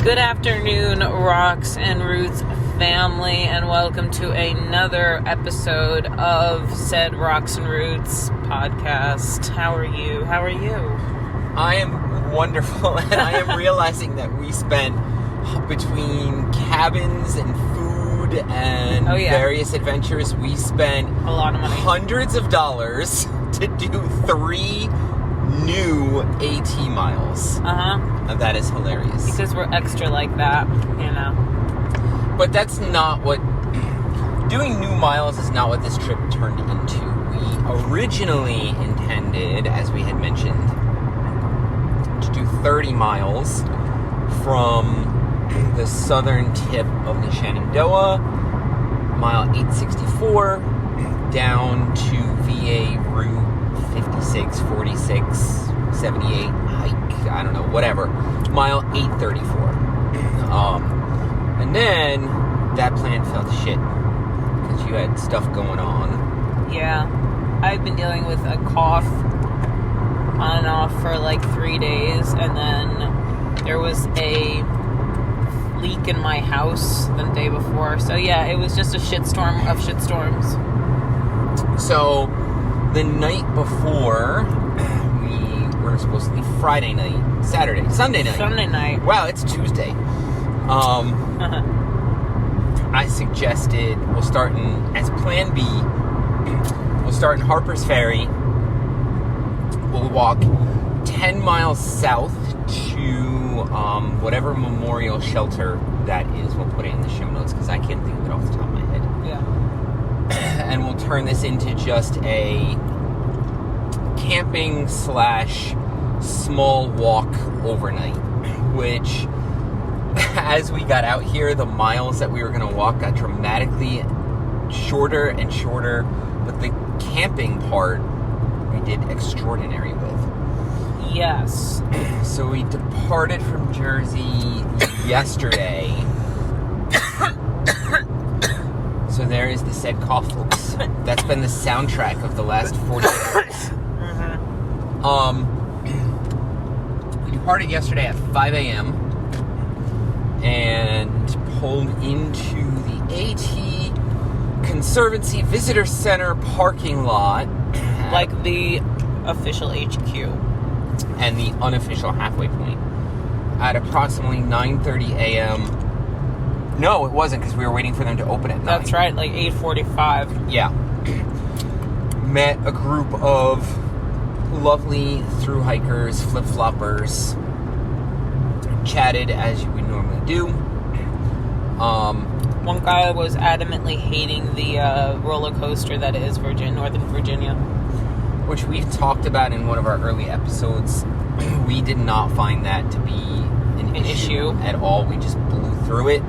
Good afternoon, Rocks and Roots family, and welcome to another episode of said Rocks and Roots podcast. How are you? I am wonderful, and I am realizing that we spent between cabins and food and various adventures, we spent a lot of money, hundreds of dollars to do 3 new AT miles. That is hilarious. Because we're extra like that, you know. But that's not what... Doing new miles is not what this trip turned into. We originally intended, as we had mentioned, to do 30 miles from the southern tip of the Shenandoah, mile 864, down to VA Route 56, 46, 78, hike, I don't know, whatever, mile 834. And then that plan fell to shit because you had stuff going on. Yeah, I've been dealing with a cough on and off for like 3 days, and then there was a leak in my house the day before. So yeah, it was just a shitstorm of shitstorms. So the night before, we were supposed to leave Sunday night. Wow, it's Tuesday. I suggested we'll start as Plan B. We'll start in Harper's Ferry. We'll walk 10 miles south to whatever memorial shelter that is. We'll put it in the show notes because I can't think of it off the top of my head. Yeah. And we'll turn this into just a camping / small walk overnight, which, as we got out here, the miles that we were going to walk got dramatically shorter and shorter, but the camping part we did extraordinary with. Yes. So we departed from Jersey yesterday. So there is the said cough, folks. That's been the soundtrack of the last 40 years. We departed yesterday at 5 a.m. and pulled into the AT Conservancy Visitor Center parking lot. Like the official HQ. And the unofficial halfway point. At approximately 9:30 a.m. No, it wasn't, because we were waiting for them to open at 9. That's right, like 8:45. Yeah. Met a group of lovely thru-hikers, flip-floppers. Chatted as we normally do. One guy was adamantly hating the roller coaster that is Northern Virginia. Which we've talked about in one of our early episodes. We did not find that to be an issue at all. We just blew through it.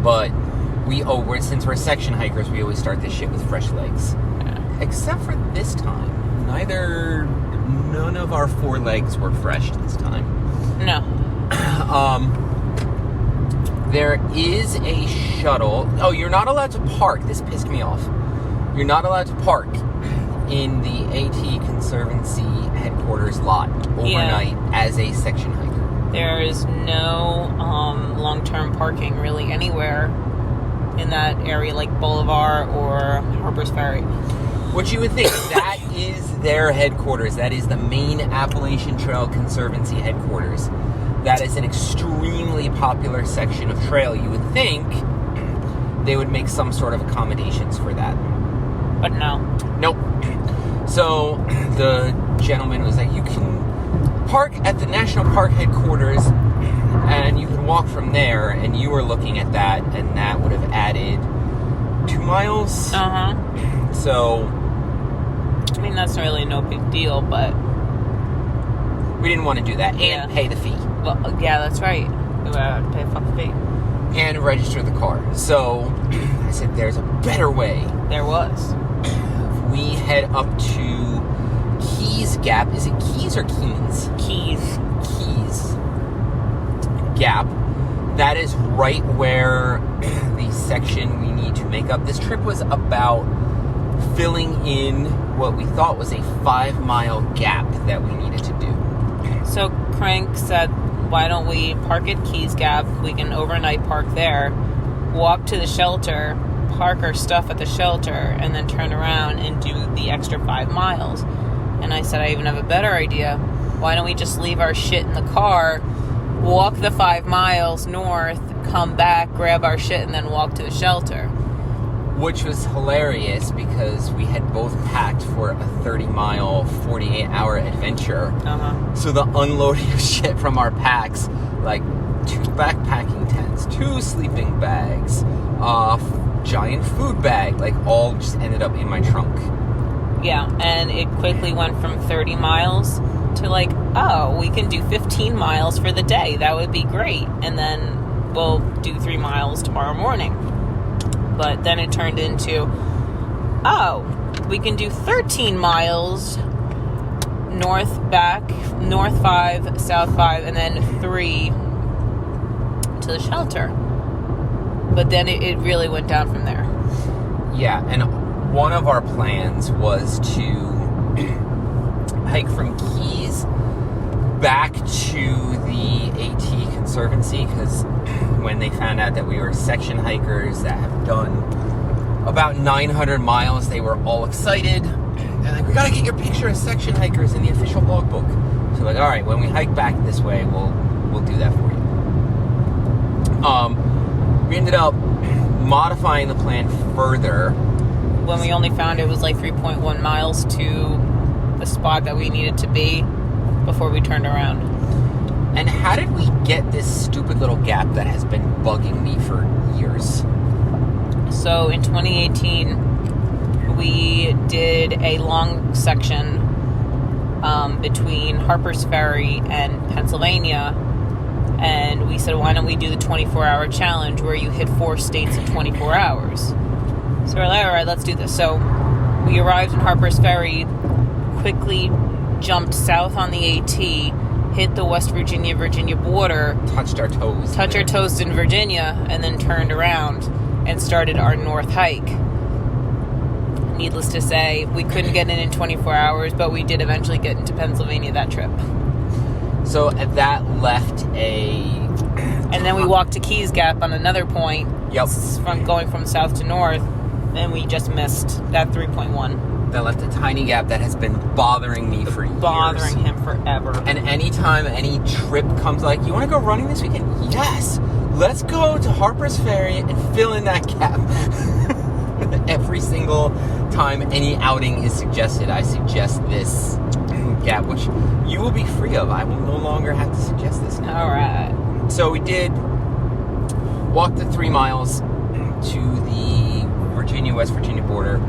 But since we're section hikers, we always start this shit with fresh legs. Yeah. Except for this time. None of our 4 legs were fresh this time. No. There is a shuttle. Oh, you're not allowed to park. This pissed me off. You're not allowed to park in the AT Conservancy headquarters lot overnight as a section hiker. There is no long-term parking really anywhere in that area, like Boulevard or Harper's Ferry. Which you would think, that is their headquarters. That is the main Appalachian Trail Conservancy headquarters. That is an extremely popular section of trail. You would think they would make some sort of accommodations for that. But no. Nope. So the gentleman was like, you can park at the National Park headquarters and you can walk from there, and you were looking at that, and that would have added 2 miles. So I mean, that's really no big deal, but we didn't want to do that and pay the fee. Well, yeah, that's right. We would have to pay a fucking fee. And register the car. So I said, there's a better way. There was. We head up to Keys Gap. Is it Keys or Keens? Keys Gap. That is right where the section we need to make up. This trip was about filling in what we thought was a 5-mile gap that we needed to do. So Crank said why don't we park at Keys Gap? We can overnight park there, walk to the shelter, park our stuff at the shelter, and then turn around and do the extra 5 miles. And I said, I even have a better idea. Why don't we just leave our shit in the car, walk the 5 miles north, come back, grab our shit, and then walk to the shelter? Which was hilarious because we had both packed for a 30-mile, 48-hour adventure. Uh-huh. So the unloading of shit from our packs, like 2 backpacking tents, 2 sleeping bags, giant food bag, like all just ended up in my trunk. Yeah, and it quickly went from 30 miles to like, oh, we can do 15 miles for the day. That would be great. And then we'll do 3 miles tomorrow morning. But then it turned into, oh, we can do 13 miles north 5, south 5, and then 3 to the shelter. But then it really went down from there. Yeah, and one of our plans was to hike from Keys back to the AT Conservancy, because when they found out that we were section hikers that have done about 900 miles, they were all excited. They're like, we gotta get your picture as section hikers in the official logbook. So like, all right, when we hike back this way, we'll do that for you. We ended up modifying the plan further. When we only found it was like 3.1 miles to the spot that we needed to be before we turned around. And how did we get this stupid little gap that has been bugging me for years? So in 2018, we did a long section between Harper's Ferry and Pennsylvania. And we said, why don't we do the 24-hour challenge where you hit 4 states in 24 hours? So we're like, all right, let's do this. So we arrived in Harper's Ferry, quickly jumped south on the AT, hit the West Virginia border, touched our toes in Virginia, and then turned around and started our north hike. Needless to say, we couldn't get in 24 hours, but we did eventually get into Pennsylvania that trip. So that left and then we walked to Keys Gap on another point. Yep. From going from south to north, and we just missed that 3.1. That left a tiny gap that has been bothering me for years. Bothering him forever. And anytime any trip comes, like, you want to go running this weekend? Yes! Let's go to Harper's Ferry and fill in that gap. Every single time any outing is suggested, I suggest this gap, which you will be free of. I will no longer have to suggest this now. All right. So we did walk the 3 miles to the West Virginia border,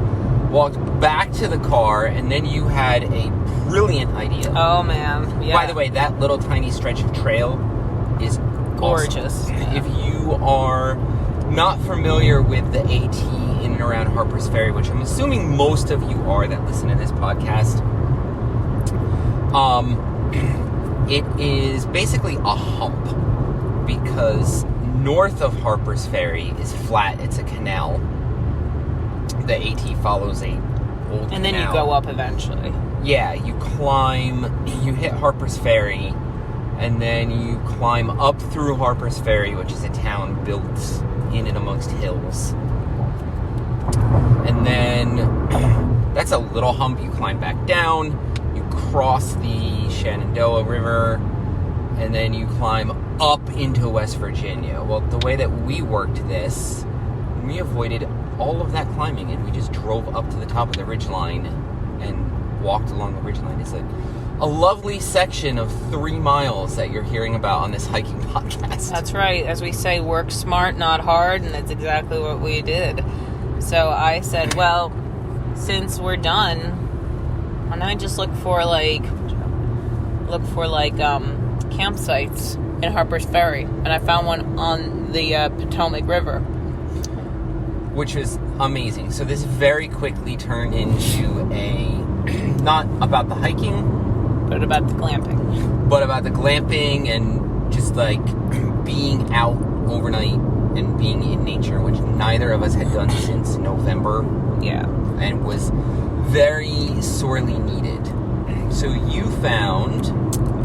walked back to the car, and then you had a brilliant idea. Oh, man. Yeah. By the way, that little tiny stretch of trail is gorgeous. Awesome. Yeah. If you are not familiar with the AT in and around Harper's Ferry, which I'm assuming most of you are that listen to this podcast, it is basically a hump, because north of Harper's Ferry is flat. It's a canal. The AT follows a old and then canal. you go up eventually. Yeah, you hit Harper's Ferry, and then you climb up through Harper's Ferry, which is a town built in and amongst hills. And then that's a little hump. You climb back down, you cross the Shenandoah River, and then you climb up into West Virginia. Well, the way that we worked this, we avoided all of that climbing, and we just drove up to the top of the ridgeline and walked along the ridgeline. It's like a lovely section of 3 miles that you're hearing about on this hiking podcast. That's right. As we say, work smart, not hard, and that's exactly what we did. So I said, well, since we're done, why don't I just look for campsites in Harper's Ferry, and I found one on the Potomac River, which was amazing. So this very quickly turned into a not about the hiking, but about the glamping, and just like being out overnight and being in nature, which neither of us had done since November. Yeah. And was very sorely needed. So you found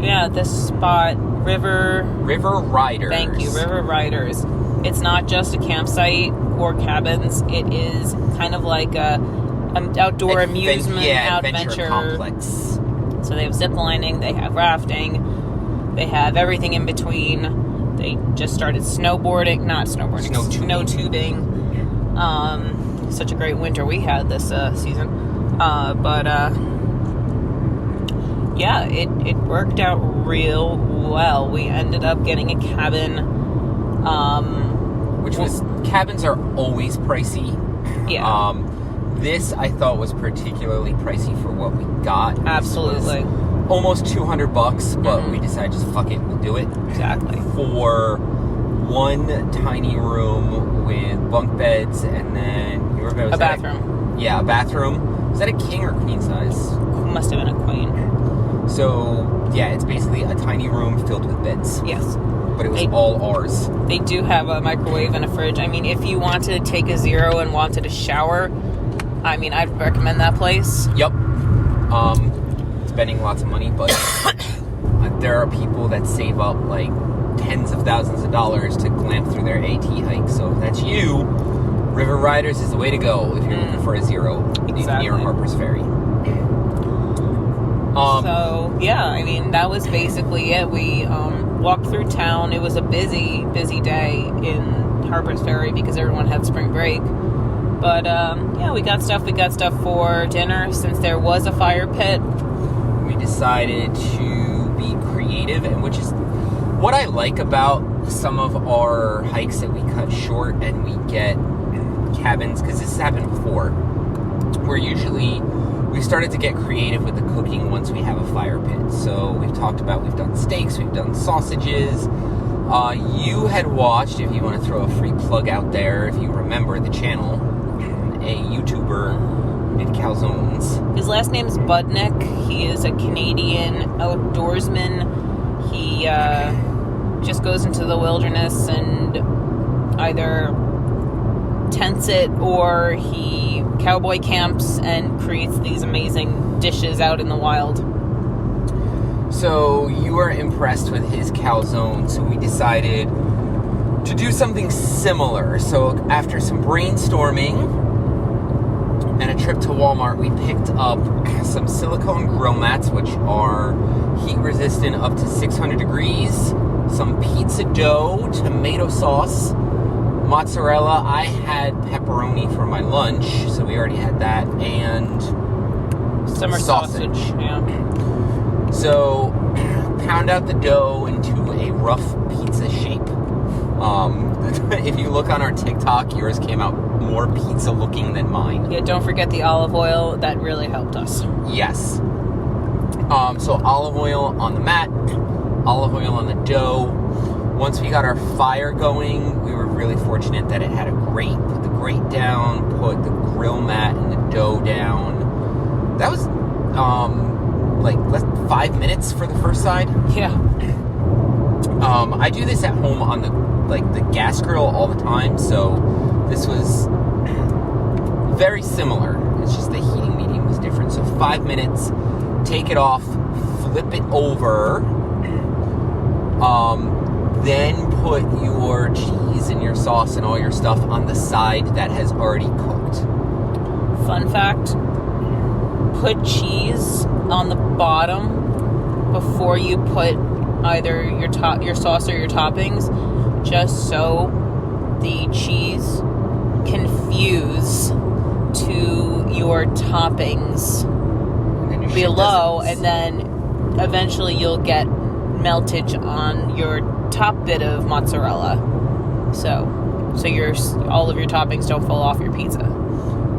Yeah, this spot, River Riders. Thank you, River Riders. It's not just a campsite or cabins. It is kind of like a outdoor amusement adventure complex. So they have zip lining, they have rafting, they have everything in between. They just started snow tubing. Such a great winter we had this season. Yeah, it worked out real well. We ended up getting a cabin. Cabins are always pricey. Yeah. This I thought was particularly pricey for what we got. Absolutely. Almost $200, but we decided just fuck it, we'll do it. Exactly. For one tiny room with bunk beds, and then a bathroom. A bathroom. Is that a king or queen size? Must have been a queen. So, yeah, it's basically a tiny room filled with beds. Yes. But it was all ours. They do have a microwave and a fridge. I mean, if you wanted to take a zero and wanted a shower, I mean, I'd recommend that place. Yep. Spending lots of money, but there are people that save up like tens of thousands of dollars to glamp through their AT hike. So if that's you, River Riders is the way to go if you're looking for a zero near Harper's Ferry. So, yeah, I mean, that was basically it. We walked through town. It was a busy, busy day in Harper's Ferry because everyone had spring break. But, yeah, we got stuff for dinner. Since there was a fire pit, we decided to be creative, and which is what I like about some of our hikes that we cut short and we get cabins, because this has happened before, where usually we started to get creative with the cooking once we have a fire pit. So we've done steaks, we've done sausages. You had watched, if you want to throw a free plug out there, if you remember the channel, a YouTuber did calzones. His last name's Budnick. He is a Canadian outdoorsman. He just goes into the wilderness and either tents it or he cowboy camps and creates these amazing dishes out in the wild. So you were impressed with his calzone, so we decided to do something similar. So after some brainstorming and a trip to Walmart, we picked up some silicone grill mats, which are heat resistant up to 600 degrees, some pizza dough, tomato sauce, mozzarella. I had pepperoni for my lunch, so we already had that, and summer sausage. Yeah. So pound out the dough into a rough pizza shape. If you look on our TikTok, yours came out more pizza looking than mine. Yeah, don't forget the olive oil. That really helped us. Yes. So olive oil on the mat, olive oil on the dough. Once we got our fire going, we were really fortunate that it had a grate. Put the grate down, put the grill mat and the dough down. That was like less than 5 minutes for the first side. Yeah. I do this at home on the gas grill all the time, so this was very similar. It's just the heating medium was different. So 5 minutes, take it off, flip it over, then put your cheese and your sauce and all your stuff on the side that has already cooked. Fun fact, put cheese on the bottom before you put either your sauce or your toppings, just so the cheese can fuse to your toppings below, and then eventually you'll get meltage on your top bit of mozzarella, so all of your toppings don't fall off your pizza,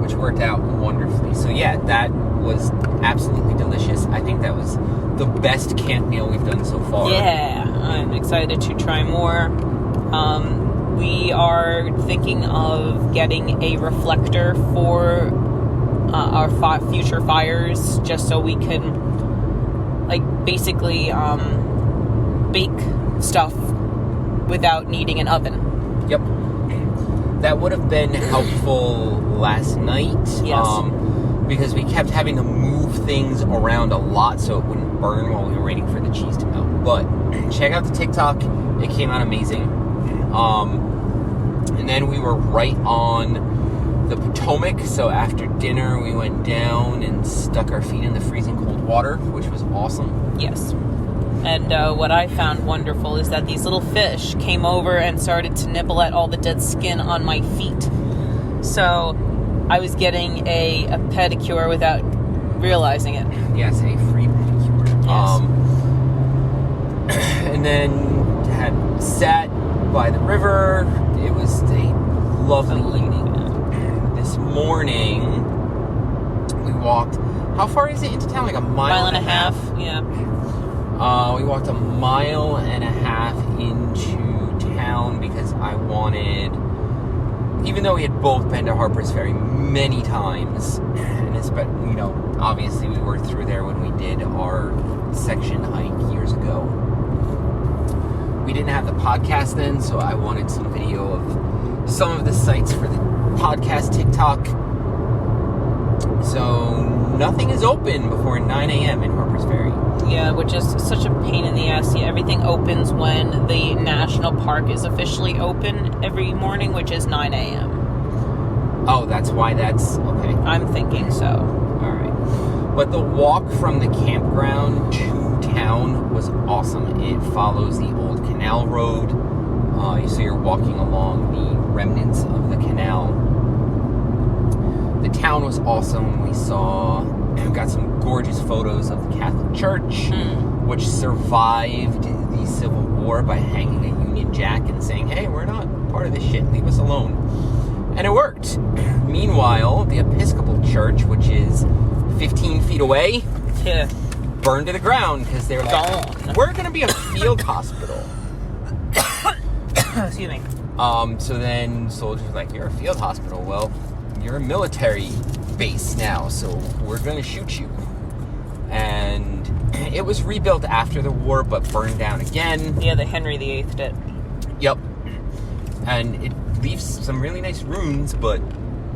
which worked out wonderfully. So yeah, that was absolutely delicious. I think that was the best camp meal we've done so far. Yeah, I'm excited to try more. We are thinking of getting a reflector for our future fires, just so we can basically bake stuff without needing an oven. Yep. That would have been helpful last night. Yes. Because we kept having to move things around a lot so it wouldn't burn while we were waiting for the cheese to melt. But check out the TikTok. It came out amazing. And then we were right on the Potomac. So after dinner, we went down and stuck our feet in the freezing cold water, which was awesome. Yes. And what I found wonderful is that these little fish came over and started to nibble at all the dead skin on my feet. So I was getting a pedicure without realizing it. Yes, a free pedicure. Yes. And then had sat by the river. It was a lovely evening. This morning, we walked. How far is it into town? Like a mile and a half? Yeah. We walked a mile and a half into town because I wanted, even though we had both been to Harper's Ferry many times, and it's, but you know, obviously we were through there when we did our section hike years ago. We didn't have the podcast then, so I wanted some video of some of the sites for the podcast TikTok. So nothing is open before 9 a.m. in Harper's Ferry. Yeah, which is such a pain in the ass. Yeah, everything opens when the national park is officially open every morning, which is 9 a.m. Oh, that's why that's... Okay. I'm thinking so. All right. But the walk from the campground to town was awesome. It follows the old canal road. So you're walking along the remnants of the canal. The town was awesome. We got some gorgeous photos of the Catholic Church, which survived the Civil War by hanging a Union Jack and saying, hey, we're not part of this shit, leave us alone. And it worked. Meanwhile, the Episcopal Church, which is 15 feet away, burned to the ground because they were like, we're going to be a field hospital. Excuse me. So then soldiers were like, you're a field hospital. Well, you're a military base now, so we're going to shoot you. And it was rebuilt after the war, but burned down again. Yeah, the Henry VIII did. Yep. And it leaves some really nice ruins, but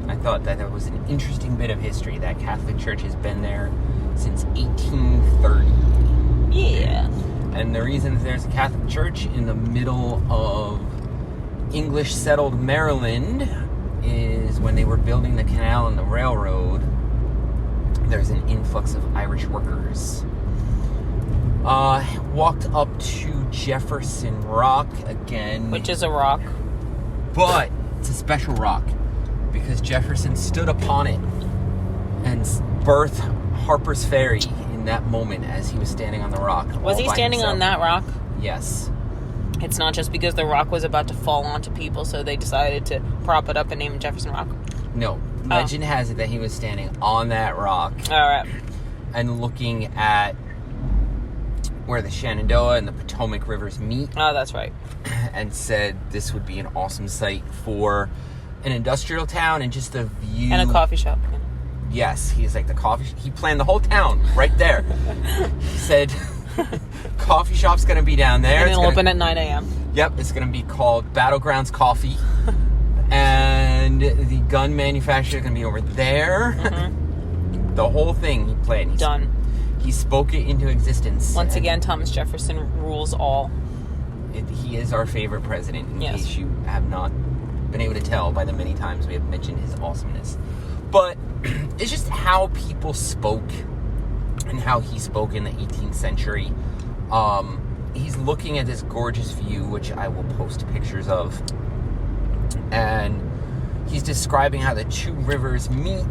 I thought that was an interesting bit of history. That Catholic Church has been there since 1830. Yeah. And the reason there's a Catholic Church in the middle of English settled Maryland is when they were building the canal and the railroad, there's an influx of Irish workers. Walked up to Jefferson Rock again. Which is a rock. But it's a special rock because Jefferson stood upon it and birthed Harper's Ferry in that moment as he was standing on the rock. Was he standing on that rock? Yes. It's not just because the rock was about to fall onto people, so they decided to prop it up and name it Jefferson Rock? No. Legend has it that he was standing on that rock. All right. And looking at where the Shenandoah and the Potomac rivers meet. Oh, that's right. And said this would be an awesome site for an industrial town and just a view. And a coffee shop. Yes. He's like he planned the whole town right there. He said... coffee shop's going to be down there. And it'll open at 9 a.m. Yep, it's going to be called Battlegrounds Coffee. And the gun manufacturer is going to be over there. Mm-hmm. The whole thing he planned. Done. He spoke it into existence. Once again, Thomas Jefferson rules all. He is our favorite president, in yes. case you have not been able to tell by the many times we have mentioned his awesomeness. But it's just how people spoke and how he spoke in the 18th century. He's looking at this gorgeous view, which I will post pictures of. And he's describing how the two rivers meet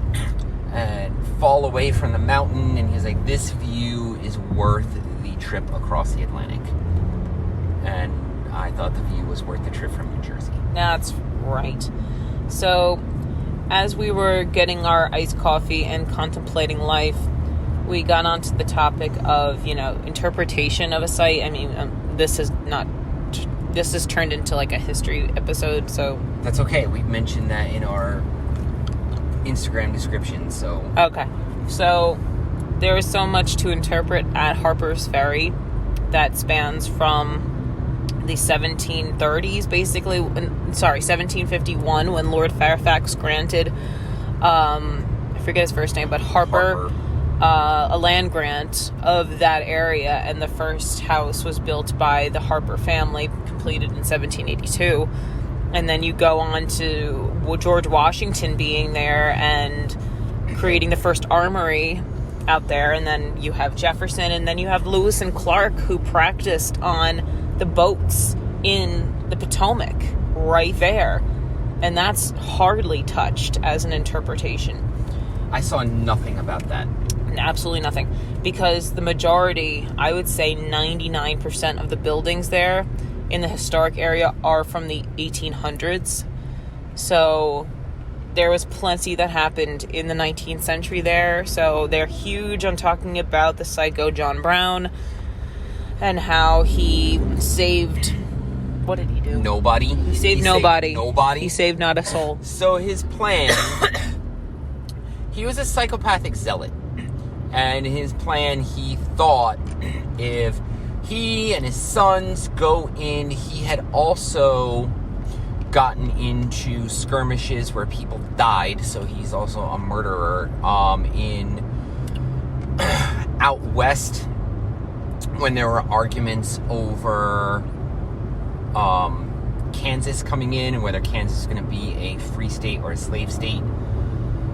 and fall away from the mountain. And he's like, this view is worth the trip across the Atlantic. And I thought the view was worth the trip from New Jersey. That's right. So, as we were getting our iced coffee and contemplating life, we got onto the topic of, interpretation of a site. I mean, this has turned into like a history episode, so... That's okay. We mentioned that in our Instagram description, so... Okay. So, there is so much to interpret at Harper's Ferry that spans from the 1730s, basically... 1751, when Lord Fairfax granted... I forget his first name, but Harper a land grant of that area, and the first house was built by the Harper family, completed in 1782. And then you go on to George Washington being there and creating the first armory out there, and then you have Jefferson, and then you have Lewis and Clark, who practiced on the boats in the Potomac right there, and that's hardly touched as an interpretation. I saw nothing about that. Absolutely nothing, because the majority, I would say 99% of the buildings there in the historic area are from the 1800s. So there was plenty that happened in the 19th century there. So they're huge. I'm talking about the psycho John Brown and how he saved... What did he do? Nobody. He saved nobody. Nobody. He saved not a soul. So his plan... he was a psychopathic zealot. And his plan, he thought, if he and his sons go in, he had also gotten into skirmishes where people died, so he's also a murderer. In out west, when there were arguments over Kansas coming in and whether Kansas is going to be a free state or a slave state.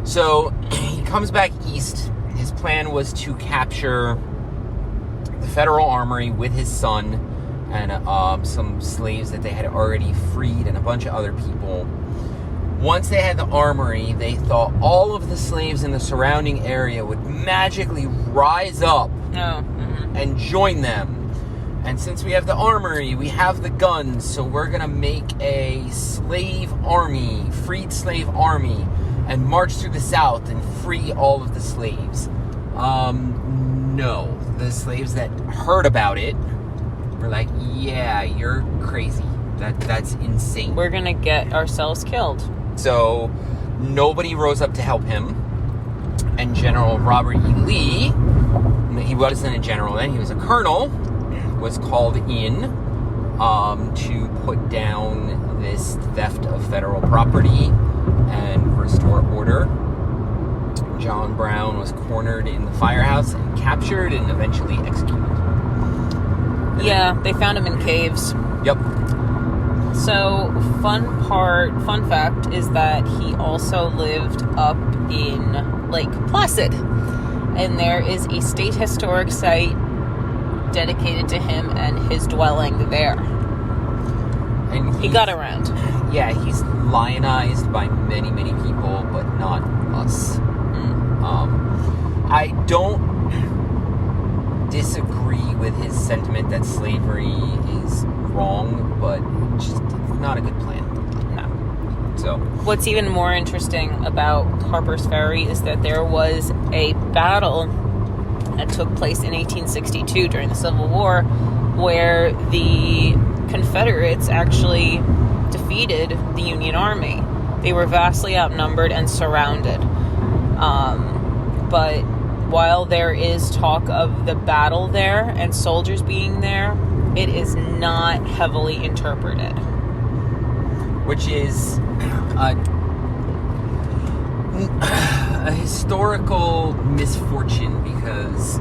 So he comes back east. His plan was to capture the federal armory with his son and some slaves that they had already freed and a bunch of other people. Once they had the armory, they thought all of the slaves in the surrounding area would magically rise up and join them. And since we have the armory, we have the guns, so we're going to make a slave army, freed slave army, and march through the South and free all of the slaves. No. The slaves that heard about it were like, yeah, you're crazy. That's insane. We're gonna get ourselves killed. So nobody rose up to help him. And General Robert E. Lee, he wasn't a general then, he was a colonel, was called in to put down this theft of federal property and restore order. John Brown was cornered in the firehouse and captured and eventually executed. Yeah, they found him in caves. Yep. So, fun fact is that he also lived up in Lake Placid. And there is a state historic site dedicated to him and his dwelling there. And he got around. Yeah, he's lionized by many, many people, but not us. I don't disagree with his sentiment that slavery is wrong, but it's just not a good plan. No. So, what's even more interesting about Harper's Ferry is that there was a battle that took place in 1862 during the Civil War where the Confederates actually defeated the Union Army. They were vastly outnumbered and surrounded. But while there is talk of the battle there and soldiers being there, it is not heavily interpreted. Which is a historical misfortune, because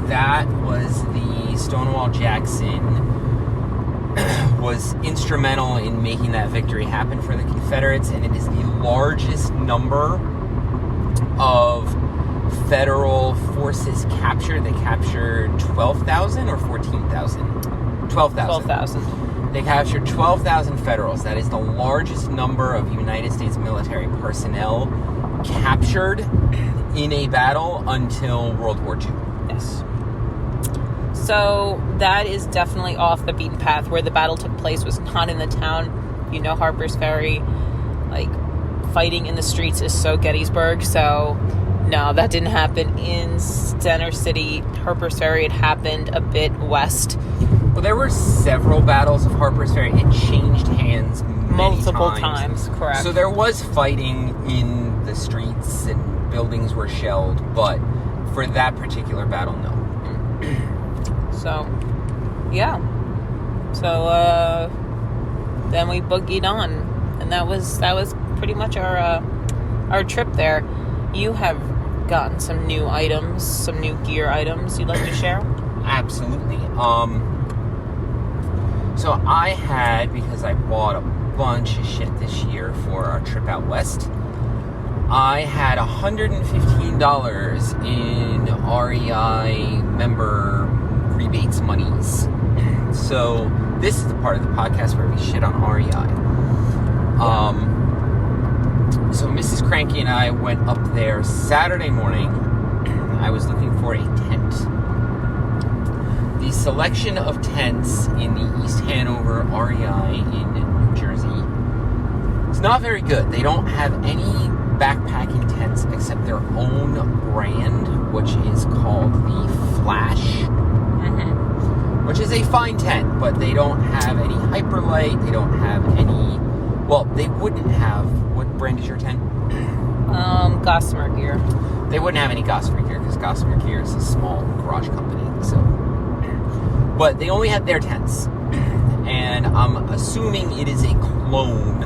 that was the Stonewall Jackson was instrumental in making that victory happen for the Confederates, and it is the largest number of federal forces captured. They captured 12,000 or 14,000? 12,000. They captured 12,000 Federals. That is the largest number of United States military personnel captured in a battle until World War II. Yes. So that is definitely off the beaten path. Where the battle took place was not in the town. You know, Harper's Ferry, like, fighting in the streets is so Gettysburg. So, no, that didn't happen in Center City. Harper's Ferry, it happened a bit west. Well, there were several battles of Harper's Ferry. It changed hands multiple times. Correct. So there was fighting in the streets and buildings were shelled, but for that particular battle, no. So, yeah. So, then we boogied on, and that was pretty much our trip there. You have gotten some new items, some new gear items you'd like to share? Absolutely. So I had, because I bought a bunch of shit this year for our trip out west, I had $115 in REI member rebates monies. So this is the part of the podcast where we shit on REI. So Mrs. Cranky and I went up there Saturday morning. I was looking for a tent. The selection of tents in the East Hanover REI in New Jersey is not very good. They don't have any backpacking tents except their own brand, which is called the Flash, which is a fine tent, but they don't have any Hyperlight. They don't have any... Well, they wouldn't have... What brand is your tent? Gossamer Gear. They wouldn't have any Gossamer Gear because Gossamer Gear is a small garage company. So, but they only had their tents, and I'm assuming it is a clone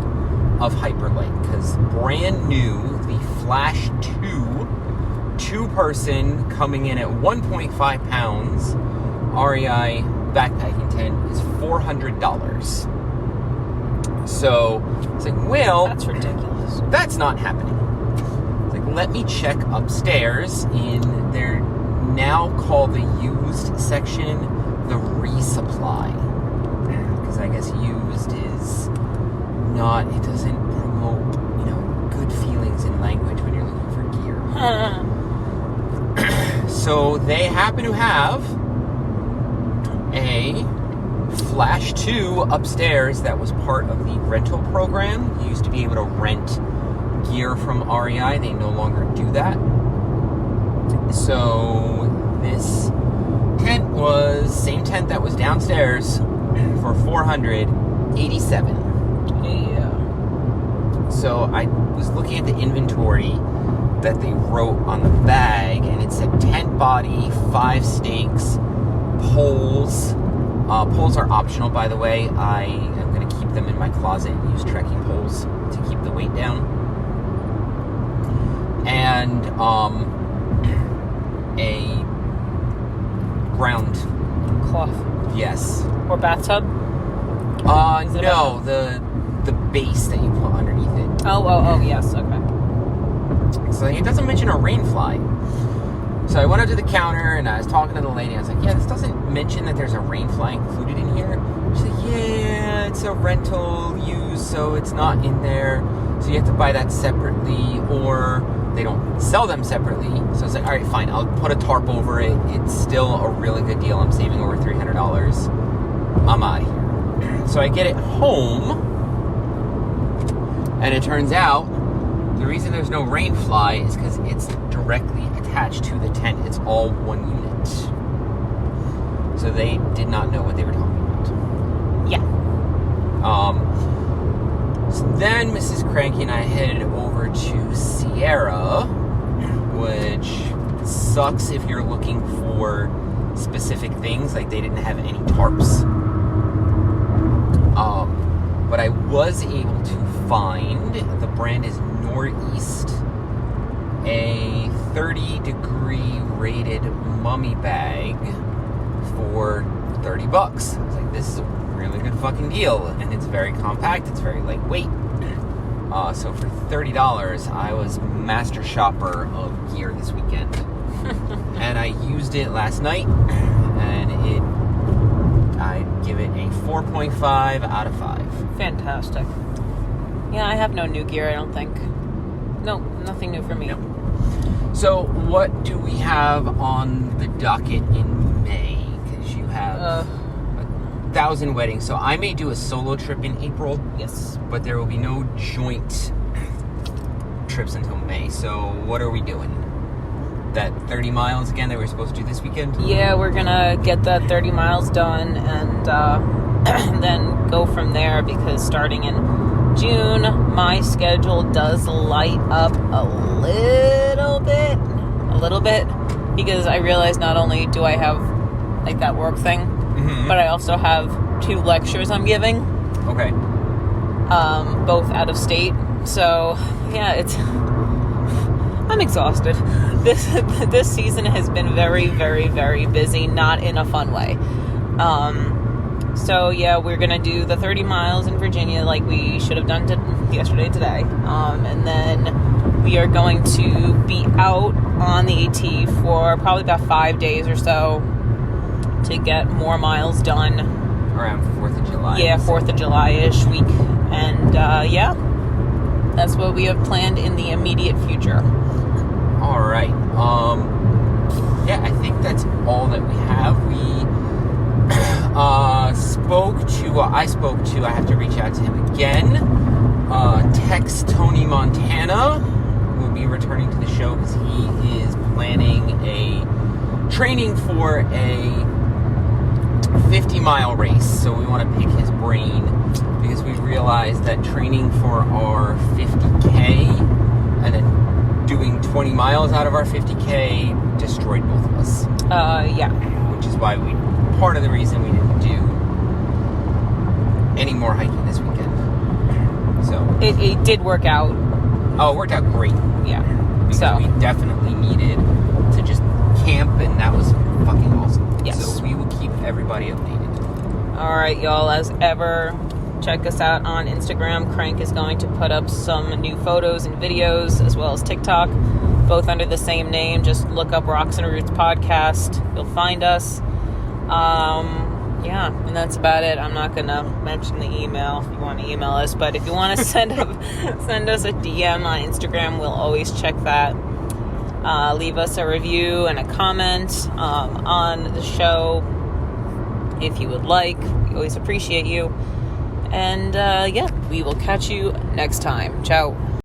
of Hyperlight because brand new, the Flash 2-person coming in at 1.5 pounds REI backpacking tent is $400. So it's like, well, that's ridiculous. That's not happening. It's like, let me check upstairs in their now called the used section, the resupply. Because I guess used is not, it doesn't promote, good feelings in language when you're looking for gear. So they happen to have a Flash 2 upstairs that was part of the rental program. You used to be able to rent gear from REI. They no longer do that. So this tent was same tent that was downstairs for $487. Yeah. So I was looking at the inventory that they wrote on the bag, and it said tent body, 5 stakes, poles. Poles are optional, by the way. I am going to keep them in my closet and use trekking poles to keep the weight down. And a ground cloth. Yes. Or bathtub? No, the base that you put underneath it. Oh, yes, okay. So it doesn't mention a rain fly. So I went up to the counter and I was talking to the lady. I was like, yeah, this doesn't mention that there's a rain fly included in here. She's like, yeah, it's a rental use, so it's not in there. So you have to buy that separately, or they don't sell them separately. So I was like, all right, fine, I'll put a tarp over it. It's still a really good deal. I'm saving over $300. I'm out of here. So I get it home, and it turns out the reason there's no rain fly is because it's directly attached to the tent. It's all one unit. So they did not know what they were talking about. Yeah. So then Mrs. Cranky and I headed over to Sierra, which sucks if you're looking for specific things. Like, they didn't have any tarps. But I was able to find, the brand is Northeast, a 30-degree rated mummy bag for $30. I was like, this is a really good fucking deal. And it's very compact, it's very lightweight. So for $30, I was master shopper of gear this weekend. And I used it last night, and I'd give it a 4.5 out of 5. Fantastic. Yeah, I have no new gear, I don't think. No, nothing new for me. No. So, what do we have on the docket in May? Because you have 1,000 weddings. So, I may do a solo trip in April. Yes. But there will be no joint trips until May. So, what are we doing? That 30 miles again that we were supposed to do this weekend? Yeah, we're gonna get that 30 miles done and then go from there, because starting in June, my schedule does light up a little bit, because I realize not only do I have like that work thing, but I also have 2 lectures I'm giving. Okay. Both out of state. So yeah, I'm exhausted. This season has been very, very, very busy, not in a fun way. So yeah, we're gonna do the 30 miles in Virginia like we should have done yesterday, today. And then we are going to be out on the AT for probably about 5 days or so to get more miles done. Around 4th of July. Yeah, 4th of July-ish week. And yeah, that's what we have planned in the immediate future. All right. Yeah, I think that's all that we have. I have to reach out to him again. Tex Tony Montana will be returning to the show because he is planning training for a 50-mile race. So we want to pick his brain because we realized that training for our 50K and then doing 20 miles out of our 50K destroyed both of us. Yeah. Which is why part of the reason we didn't do any more hiking this weekend. So it did work out. Oh, it worked out great. Yeah. Because we definitely needed to just camp, and that was fucking awesome. Yes. So we will keep everybody updated. All right, y'all. As ever, check us out on Instagram. Crank is going to put up some new photos and videos, as well as TikTok, both under the same name. Just look up Rocks and Roots Podcast. You'll find us. Yeah, and that's about it. I'm not gonna mention the email if you want to email us, but if you want to send us a DM on Instagram, we'll always check that. Leave us a review and a comment on the show if you would like. We always appreciate you. And yeah, we will catch you next time. Ciao.